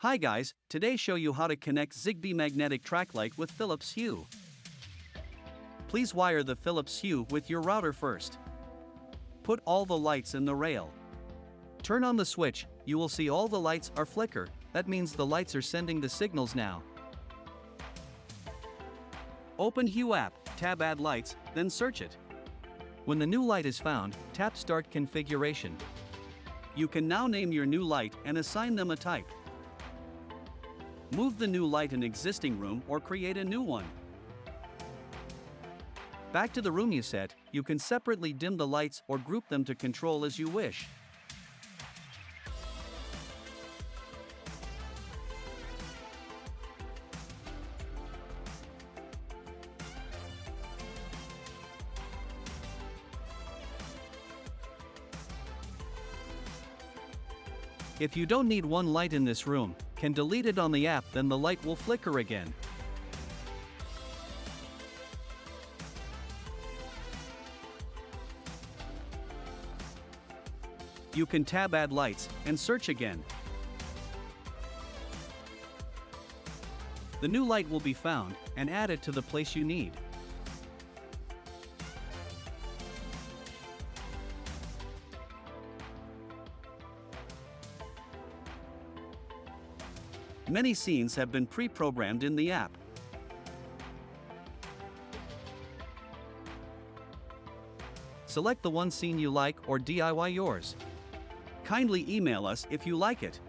Hi guys, today show you how to connect Zigbee magnetic track light with Philips Hue. Please wire the Philips Hue with your router first. Put all the lights in the rail. Turn on the switch, you will see all the lights are flicker, that means the lights are sending the signals now. Open Hue app, tab Add Lights, then search it. When the new light is found, tap Start Configuration. You can now name your new light and assign them a type. Move the new light in existing room or create a new one. Back to the room you set, you can separately dim the lights or group them to control as you wish. If you don't need one light in this room, can delete it on the app, then the light will flicker again. You can tab Add Lights and search again. The new light will be found and add it to the place you need. Many scenes have been pre-programmed in the app. Select the one scene you like or DIY yours. Kindly email us if you like it.